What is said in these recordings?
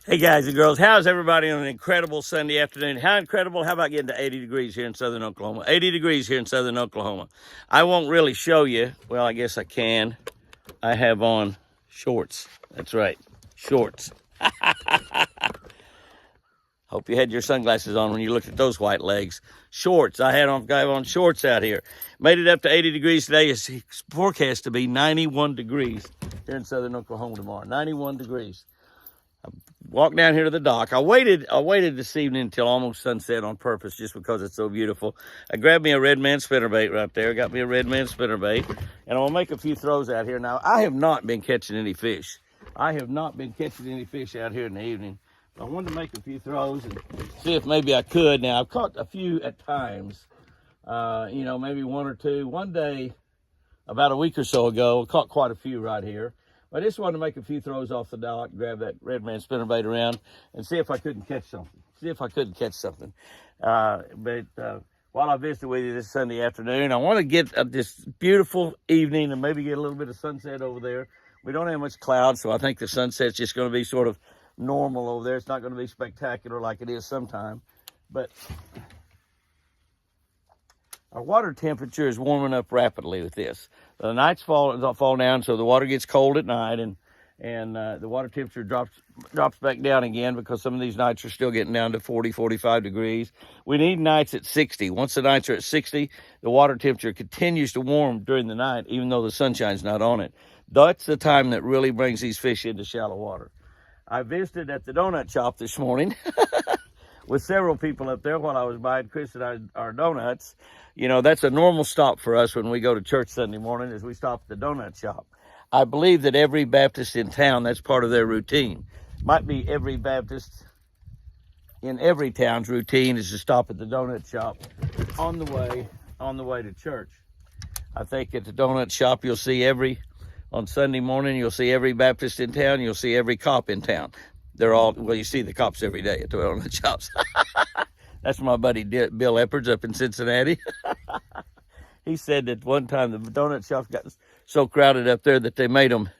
Hey guys and girls, how's everybody on an incredible Sunday afternoon? How incredible? How about getting to 80 degrees here in southern Oklahoma? 80 degrees here in southern Oklahoma. I won't really show you. Well, I guess I can. I have on shorts. That's right, shorts. Hope you had your sunglasses on when you looked at those white legs. Shorts. I have on shorts out here. Made it up to 80 degrees today. It's forecast to be 91 degrees here in southern Oklahoma tomorrow. 91 degrees. Walked down here to the dock. I waited this evening until almost sunset on purpose just because it's so beautiful. I grabbed me a red man spinnerbait right there. Got me a red man spinnerbait. And I'm going to make a few throws out here. Now, I have not been catching any fish. I have not been catching any fish out here in the evening. But I wanted to make a few throws and see if maybe I could. Now, I've caught a few at times. Maybe one or two. One day, about a week or so ago, I caught quite a few right here. I just wanted to make a few throws off the dock, grab that red man spinnerbait around, and see if I couldn't catch something. While I visited with you this Sunday afternoon, I want to get this beautiful evening and maybe get a little bit of sunset over there. We don't have much cloud, so I think the sunset's just going to be sort of normal over there. It's not going to be spectacular like it is sometime. But our water temperature is warming up rapidly with this. The nights fall down, so the water gets cold at night, and the water temperature drops back down again because some of these nights are still getting down to 40, 45 degrees. We need nights at 60. Once the nights are at 60, the water temperature continues to warm during the night, even though the sunshine's not on it. That's the time that really brings these fish into shallow water. I visited at the donut shop this morning with several people up there while I was buying Chris and our donuts. You know, that's a normal stop for us when we go to church Sunday morning, is we stop at the donut shop. I believe that every Baptist in town, that's part of their routine. Might be every Baptist in every town's routine is to stop at the donut shop on the way to church. I think at the donut shop you'll see on Sunday morning, you'll see every Baptist in town, you'll see every cop in town. You see the cops every day at the donut shops. That's my buddy Bill Eppards up in Cincinnati. He said that one time the donut shops got so crowded up there that they made them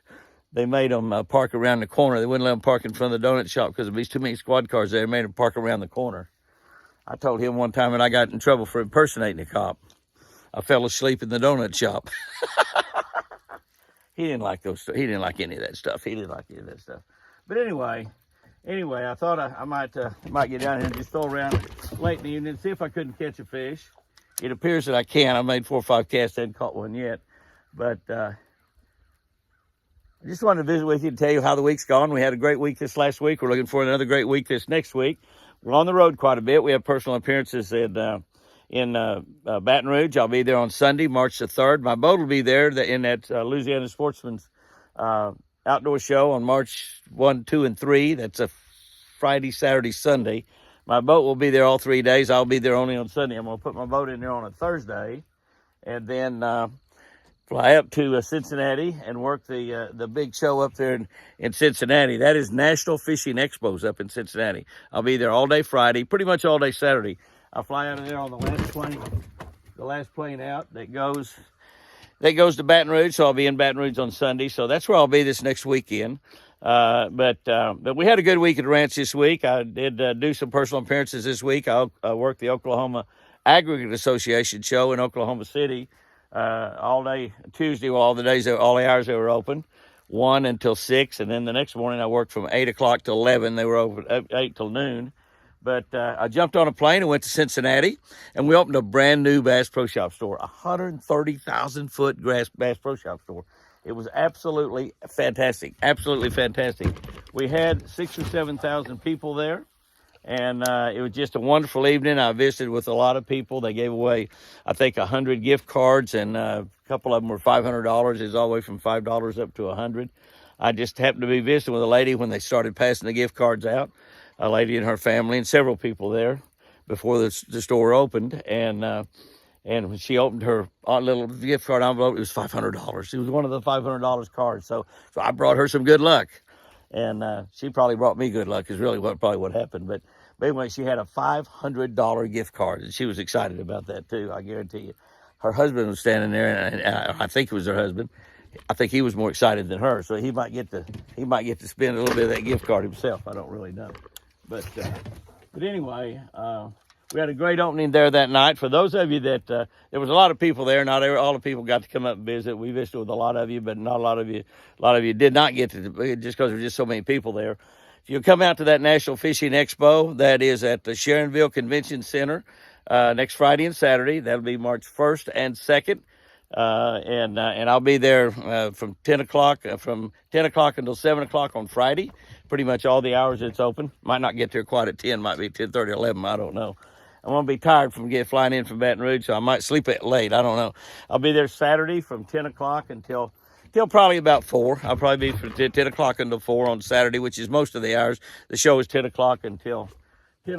park around the corner. They wouldn't let them park in front of the donut shop because there'd be too many squad cars there. They made them park around the corner. I told him one time, and I got in trouble for impersonating a cop. I fell asleep in the donut shop. He didn't like those. He didn't like any of that stuff. But anyway, I thought I might get down here and just throw around late in the evening and see if I couldn't catch a fish. It appears that I can. I made 4 or 5 casts, hadn't caught one yet. But I just wanted to visit with you and tell you how the week's gone. We had a great week this last week. We're looking for another great week this next week. We're on the road quite a bit. We have personal appearances in Baton Rouge. I'll be there on Sunday, March the 3rd. My boat will be there in that Louisiana Sportsman's outdoor show on March 1, 2, and 3. That's a Friday, Saturday, Sunday. My boat will be there all 3 days. I'll be there only on Sunday. I'm going to put my boat in there on a Thursday and then fly up to Cincinnati and work the big show up there in Cincinnati. That is National Fishing Expo's up in Cincinnati. I'll be there all day Friday, pretty much all day Saturday. I'll fly out of there on the last plane out that goes to Baton Rouge, so I'll be in Baton Rouge on Sunday. So that's where I'll be this next weekend. But we had a good week at the ranch this week. I did do some personal appearances this week. I worked the Oklahoma Aggregate Association show in Oklahoma City all day Tuesday, all the hours they were open, 1 until 6. And then the next morning I worked from 8 o'clock to 11. They were open 8 till noon. But I jumped on a plane and went to Cincinnati, and we opened a brand new Bass Pro Shop store, 130,000-foot Bass Pro Shop store. It was absolutely fantastic, We had 6,000 or 7,000 people there, and it was just a wonderful evening. I visited with a lot of people. They gave away, I think, 100 gift cards, and a couple of them were $500. It was all the way from $5 up to $100. I just happened to be visiting with a lady when they started passing the gift cards out. A lady and her family and several people there before the store opened. And when she opened her little gift card envelope, it was $500. It was one of the $500 cards. So I brought her some good luck. And she probably brought me good luck is really what happened. But anyway, she had a $500 gift card, and she was excited about that too, I guarantee you. Her husband was standing there, and I think it was her husband, I think he was more excited than her. So he might get to spend a little bit of that gift card himself. I don't really know. But anyway, we had a great opening there that night. For those of you that, there was a lot of people there. Not all the people got to come up and visit. We visited with a lot of you, but not a lot of you. A lot of you did not get to, just because there were just so many people there. If you'll come out to that National Fishing Expo, that is at the Sharonville Convention Center next Friday and Saturday. That'll be March 1st and 2nd. And I'll be there from 10 o'clock until 7 o'clock on Friday. Pretty much all the hours it's open. Might not get there quite at 10, might be 10:30, 11, I don't know. I'm going to be tired from flying in from Baton Rouge, so I might sleep late. I don't know. I'll be there Saturday from 10 o'clock until probably about 4. I'll probably be from 10 o'clock until 4 on Saturday, which is most of the hours. The show is 10 o'clock until 6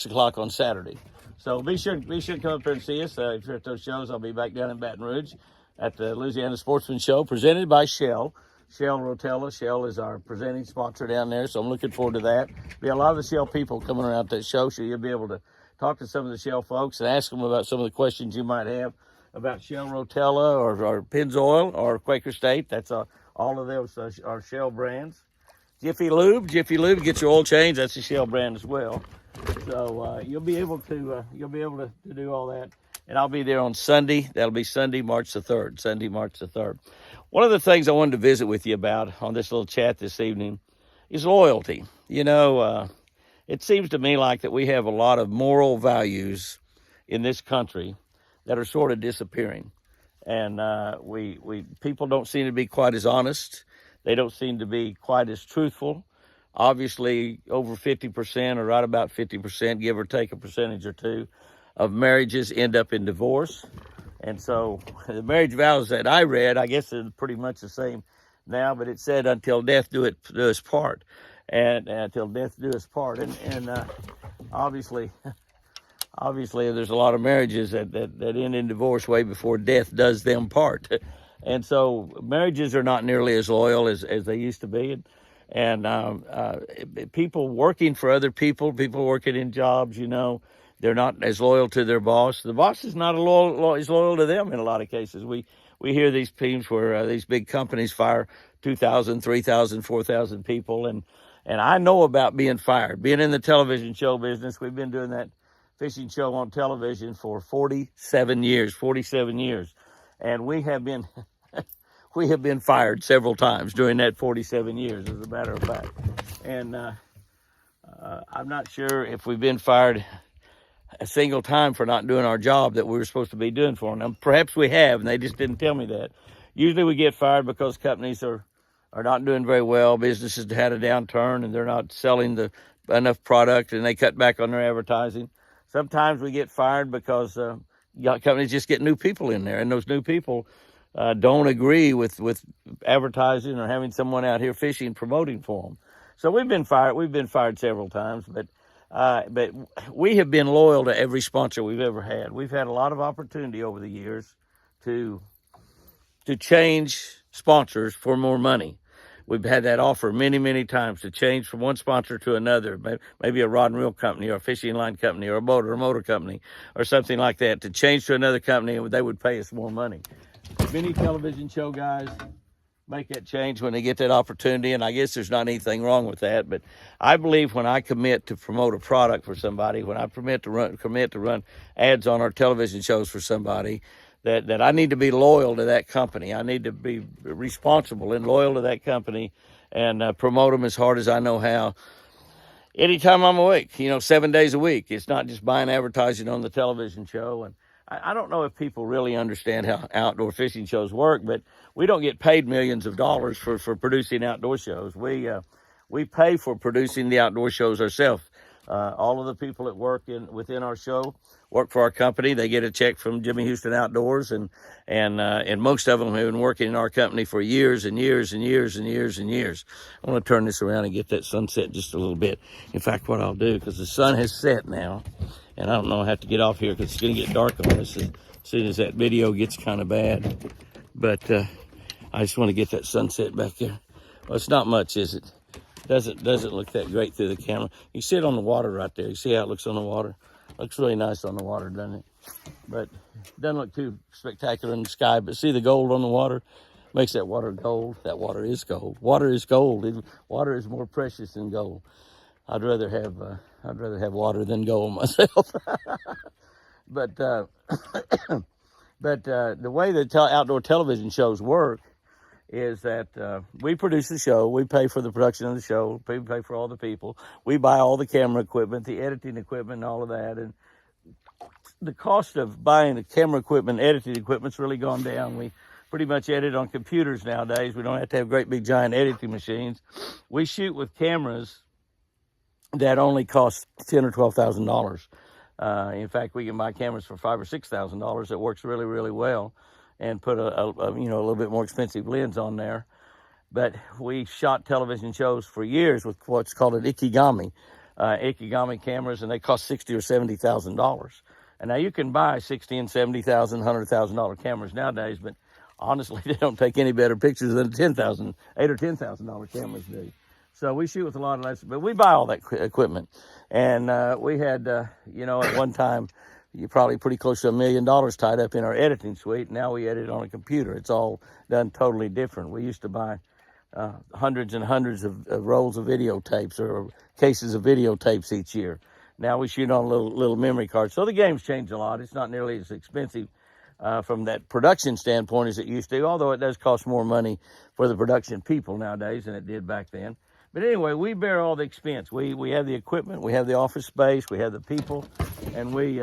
o'clock on Saturday. So be sure to come up there and see us. If you're at those shows, I'll be back down in Baton Rouge at the Louisiana Sportsman Show, presented by Shell. Shell Rotella. Shell is our presenting sponsor down there, so I'm looking forward to that. Be a lot of the Shell people coming around that show, so you'll be able to talk to some of the Shell folks and ask them about some of the questions you might have about Shell Rotella or Pennzoil or Quaker State. That's all of those are Shell brands. Jiffy Lube gets your oil change. That's a Shell brand as well. So you'll be able to do all that. And I'll be there on Sunday. That'll be Sunday, March the 3rd. One of the things I wanted to visit with you about on this little chat this evening is loyalty. You know, it seems to me like that we have a lot of moral values in this country that are sort of disappearing. And people don't seem to be quite as honest. They don't seem to be quite as truthful. Obviously, over 50% or right about 50%, give or take a percentage or two, of marriages end up in divorce. And so the marriage vows that I read, I guess they're pretty much the same now, but it said until death do us part. And until death do us part. And obviously there's a lot of marriages that end in divorce way before death does them part. And so marriages are not nearly as loyal as they used to be. And people working for other people working in jobs, you know, they're not as loyal to their boss. The boss is not as loyal to them in a lot of cases. We hear these teams where these big companies fire 2,000, 3,000, 4,000 people. And I know about being fired. Being in the television show business, we've been doing that fishing show on television for 47 years. And we have been fired several times during that 47 years, as a matter of fact. And I'm not sure if we've been fired a single time for not doing our job that we were supposed to be doing for them. Perhaps we have, and they just didn't tell me that. Usually we get fired because companies are not doing very well. Businesses had a downturn, and they're not selling enough product, and they cut back on their advertising. Sometimes we get fired because companies just get new people in there, and those new people don't agree with advertising or having someone out here fishing, promoting for them. So we've been fired. We've been fired several times, but we have been loyal to every sponsor we've ever had. We've had a lot of opportunity over the years to change sponsors for more money. We've had that offer many, many times to change from one sponsor to another, maybe a rod and reel company or a fishing line company or a boat or a motor company or something like that, to change to another company, and they would pay us more money. Many television show guys make that change when they get that opportunity, and I guess there's not anything wrong with that. But I believe when I commit to promote a product for somebody, when I commit to run ads on our television shows for somebody, that I need to be loyal to that company. I need to be responsible and loyal to that company and promote them as hard as I know how. Anytime I'm awake, 7 days a week. It's not just buying advertising on the television show. And I don't know if people really understand how outdoor fishing shows work, but we don't get paid millions of dollars for producing outdoor shows. We pay for producing the outdoor shows ourselves. All of the people that work within our show work for our company. They get a check from Jimmy Houston Outdoors, and most of them have been working in our company for years and years and years and years and years. I want to turn this around and get that sunset just a little bit. In fact, what I'll do, because the sun has set now, and I don't know, I have to get off here because it's going to get dark on us as soon as that video gets kind of bad. But I just want to get that sunset back there. Well, it's not much, is it? Doesn't look that great through the camera. You see it on the water right there. You see how it looks on the water? Looks really nice on the water, doesn't it? but it doesn't look too spectacular in the sky. But see the gold on the water? Makes that water gold. That water is gold. Water is gold. Water is more precious than gold. I'd rather have water than gold myself. But the way the outdoor television shows work is that we produce the show. We pay for the production of the show. We pay for all the people. We buy all the camera equipment, the editing equipment, and all of that. And the cost of buying the camera equipment, editing equipment's really gone down. We pretty much edit on computers nowadays. We don't have to have great big giant editing machines. We shoot with cameras that only cost $10,000 or $12,000. In fact, we can buy cameras for $5,000 or $6,000 that works really, really well, and put a little bit more expensive lens on there. But we shot television shows for years with what's called an ikigami cameras, and they cost $60,000 or $70,000. And now you can buy $60,000 and $70,000, $100,000 cameras nowadays, but honestly, they don't take any better pictures than $8,000 or $10,000 cameras do. So we shoot with a lot of that, but we buy all that equipment. And we had, at one time, you're probably pretty close to $1 million tied up in our editing suite. Now we edit on a computer. It's all done totally different. We used to buy hundreds and hundreds of rolls of videotapes or cases of videotapes each year. Now we shoot on little memory cards. So the game's changed a lot. It's not nearly as expensive from that production standpoint as it used to, although it does cost more money for the production people nowadays than it did back then. But anyway, we bear all the expense. We have the equipment, we have the office space, we have the people, and we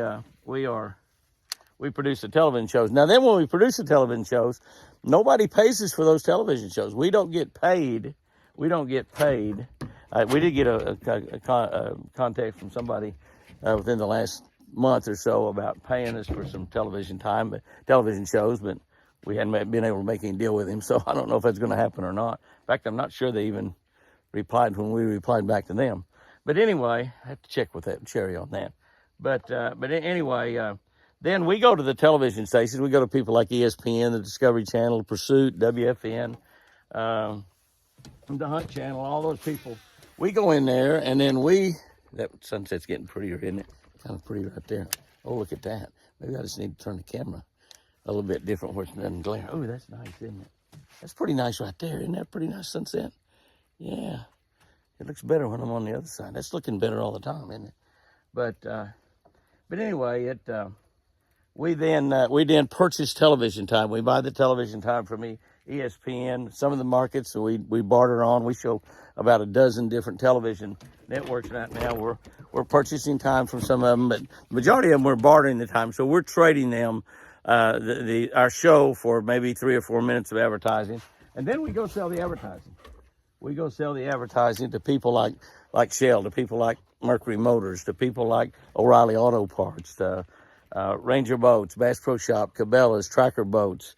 produce the television shows. Now then, when we produce the television shows, nobody pays us for those television shows. We don't get paid. We did get a contact from somebody within the last month or so about paying us for some television shows, but we hadn't been able to make any deal with him, so I don't know if that's going to happen or not. In fact, I'm not sure they even replied when we replied back to them. But anyway, I have to check with that Cherry on that. But anyway, then we go to the television stations. We go to people like ESPN, the Discovery Channel, Pursuit, WFN, the Hunt Channel, all those people. We go in there, and then that sunset's getting prettier, isn't it? Kind of pretty right there. Oh, look at that. Maybe I just need to turn the camera a little bit different where it doesn't glare. Oh, that's nice, isn't it? That's pretty nice right there. Isn't that a pretty nice sunset? Yeah. It looks better when I'm on the other side. That's looking better all the time, isn't it? But anyway, we then purchase television time. We buy the television time from ESPN. Some of the markets we barter on. We show about a dozen different television networks right now. We're purchasing time from some of them, but the majority of them we're bartering the time. So we're trading them our show for maybe 3 or 4 minutes of advertising, and then we go sell the advertising. We go sell the advertising to people like Shell, to people like Mercury Motors, to people like O'Reilly Auto Parts, to Ranger Boats, Bass Pro Shop, Cabela's, Tracker Boats,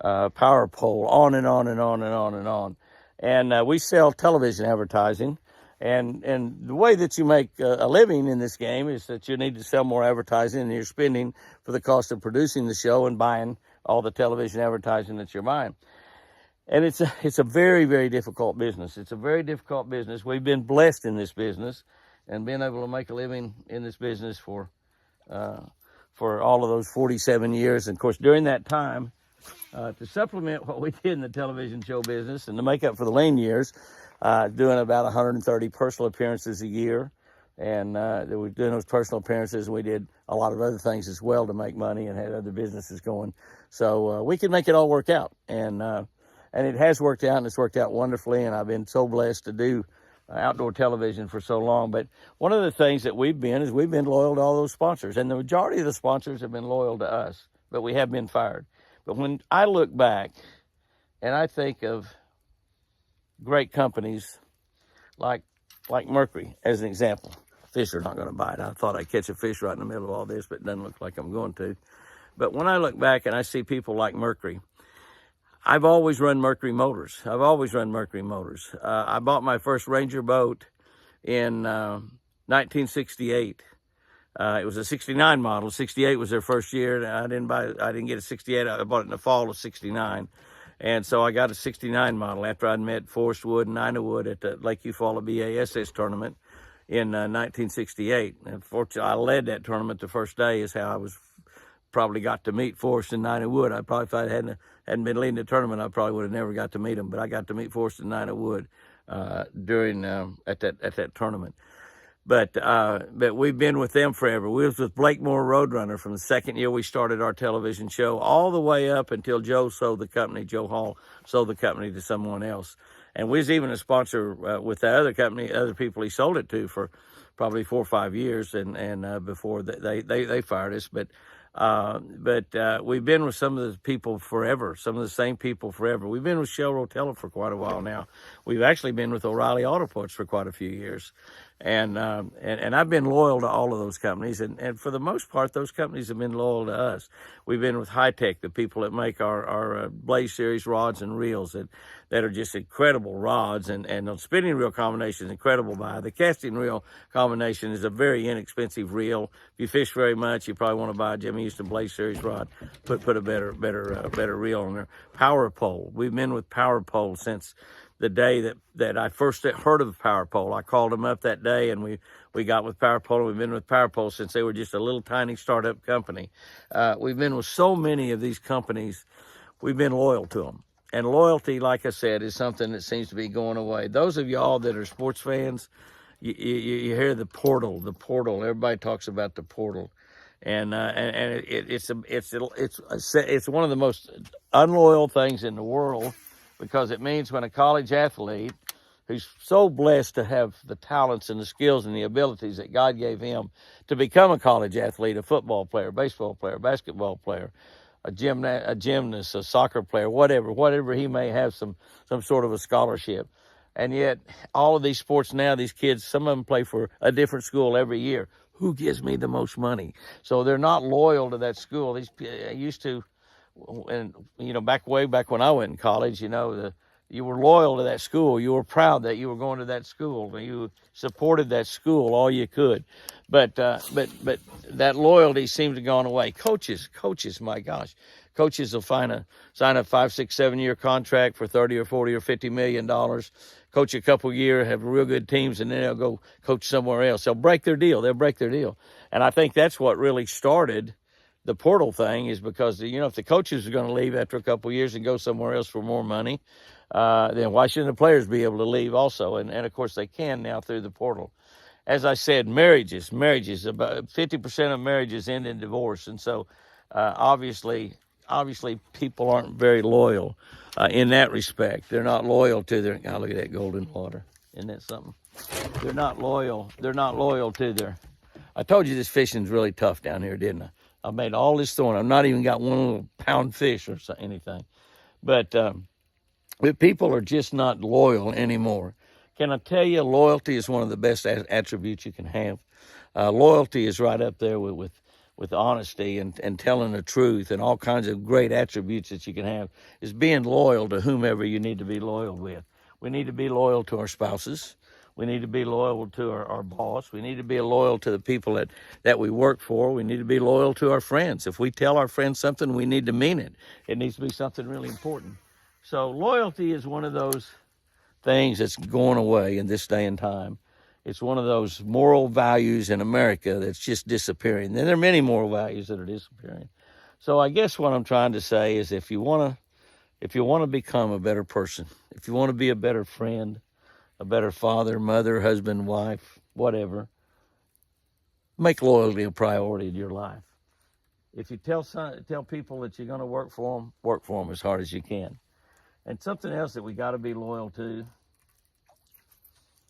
Power Pole, on and on and on and on and on. And we sell television advertising. And the way that you make a living in this game is that you need to sell more advertising, and you're spending for the cost of producing the show and buying all the television advertising that you're buying. And it's a very, very difficult business. It's a very difficult business. We've been blessed in this business and been able to make a living in this business for all of those 47 years. And of course, during that time, to supplement what we did in the television show business and to make up for the lean years, doing about 130 personal appearances a year. And we're doing those personal appearances. We did a lot of other things as well to make money and had other businesses going. So we can make it all work out. And it has worked out, and it's worked out wonderfully, and I've been so blessed to do outdoor television for so long. But one of the things that we've been loyal to all those sponsors, and the majority of the sponsors have been loyal to us, but we have been fired. But when I look back and I think of great companies like Mercury as an example, fish are not going to bite. I thought I'd catch a fish right in the middle of all this, but it doesn't look like I'm going to. But when I look back and I see people like Mercury, I've always run Mercury Motors. I bought my first Ranger boat in 1968. It was a 69 model. 68 was their first year. I didn't get a 68. I bought it in the fall of 69. And so I got a 69 model after I'd met Forrest Wood and Ina Wood at the Lake Eufaula BASS tournament in 1968. And fortunately, I led that tournament the first day is how I was probably got to meet Forrest and Nina Wood. I probably, if I hadn't been leading the tournament, I probably would have never got to meet them. But I got to meet Forrest and Nina Wood during at that tournament. But we've been with them forever. We was with Blakemore Roadrunner from the second year we started our television show all the way up until Joe sold the company. Joe Hall sold the company to someone else. And we was even a sponsor with that other company, other people he sold it to for probably 4 or 5 years, and before they fired us. But we've been with some of the people forever, some of the same people forever. We've been with Shell Rotella for quite a while now. We've actually been with O'Reilly Auto Parts for quite a few years. And I've been loyal to all of those companies, and for the most part, those companies have been loyal to us. We've been with High Tech, the people that make our Blaze Series rods and reels that are just incredible rods, and the spinning reel combination is incredible. The casting reel combination is a very inexpensive reel. If you fish very much, you probably want to buy a Jimmy Houston Blaze Series rod. Put a better reel on there. Power Pole. We've been with Power Pole since the day that I first heard of Power Pole. I called them up that day, and we got with Power Pole. We've been with Power Pole since they were just a little tiny startup company. We've been with so many of these companies. We've been loyal to them. And loyalty, like I said, is something that seems to be going away. Those of y'all that are sports fans, you hear the portal. Everybody talks about the portal. And it's one of the most unloyal things in the world, because it means when a college athlete who's so blessed to have the talents and the skills and the abilities that God gave him to become a college athlete, a football player, baseball player, basketball player, a gymnast, a soccer player, whatever he may have some sort of a scholarship. And yet all of these sports now, these kids, some of them play for a different school every year. Who gives me the most money? So they're not loyal to that school. These used to, and way back when I went in college, you were loyal to that school. You were proud that you were going to that school. You supported that school all you could. But that loyalty seems to have gone away. Coaches, my gosh. Coaches will sign a 5, 6, 7 year contract for $30 or $40 or $50 million. Coach a couple years, have real good teams, and then they'll go coach somewhere else. They'll break their deal. And I think that's what really started the portal thing, is because, if the coaches are going to leave after a couple of years and go somewhere else for more money, then why shouldn't the players be able to leave also? And of course they can now through the portal. As I said, marriages, about 50% of marriages end in divorce. And so obviously people aren't very loyal in that respect. They're not loyal to their, God, look at that golden water. Isn't that something? They're not loyal to their, I told you this fishing's really tough down here, didn't I? I made all this throwing. I've not even got one little pound fish or anything. But people are just not loyal anymore. Can I tell you, loyalty is one of the best attributes you can have. Loyalty is right up there with honesty and telling the truth, and all kinds of great attributes that you can have, is being loyal to whomever you need to be loyal with. We need to be loyal to our spouses. We need to be loyal to our boss. We need to be loyal to the people that we work for. We need to be loyal to our friends. If we tell our friends something, we need to mean it. It needs to be something really important. So loyalty is one of those things that's going away in this day and time. It's one of those moral values in America that's just disappearing. And there are many moral values that are disappearing. So I guess what I'm trying to say is, if you want to become a better person, if you want to be a better friend, a better father, mother, husband, wife, whatever, make loyalty a priority in your life. If you tell people that you're going to work for them as hard as you can. And something else that we got to be loyal to,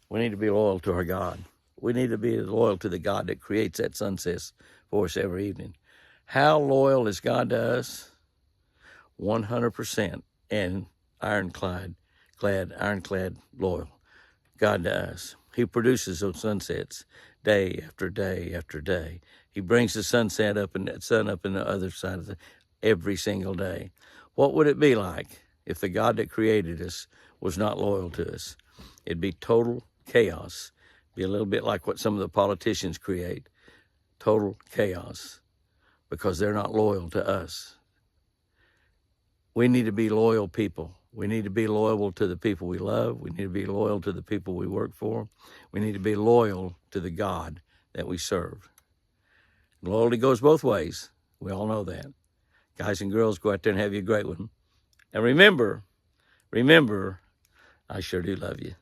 we need to be loyal to our God. We need to be loyal to the God that creates that sunset for us every evening. How loyal is God to us? 100% and ironclad loyal. God to us. He produces those sunsets day after day after day. He brings the sunset up and that sun up in the other side of every single day. What would it be like if the God that created us was not loyal to us? It'd be total chaos. Be a little bit like what some of the politicians create. Total chaos, because they're not loyal to us. We need to be loyal people. We need to be loyal to the people we love. We need to be loyal to the people we work for. We need to be loyal to the God that we serve. Loyalty goes both ways. We all know that. Guys and girls, go out there and have you a great one. And remember, I sure do love you.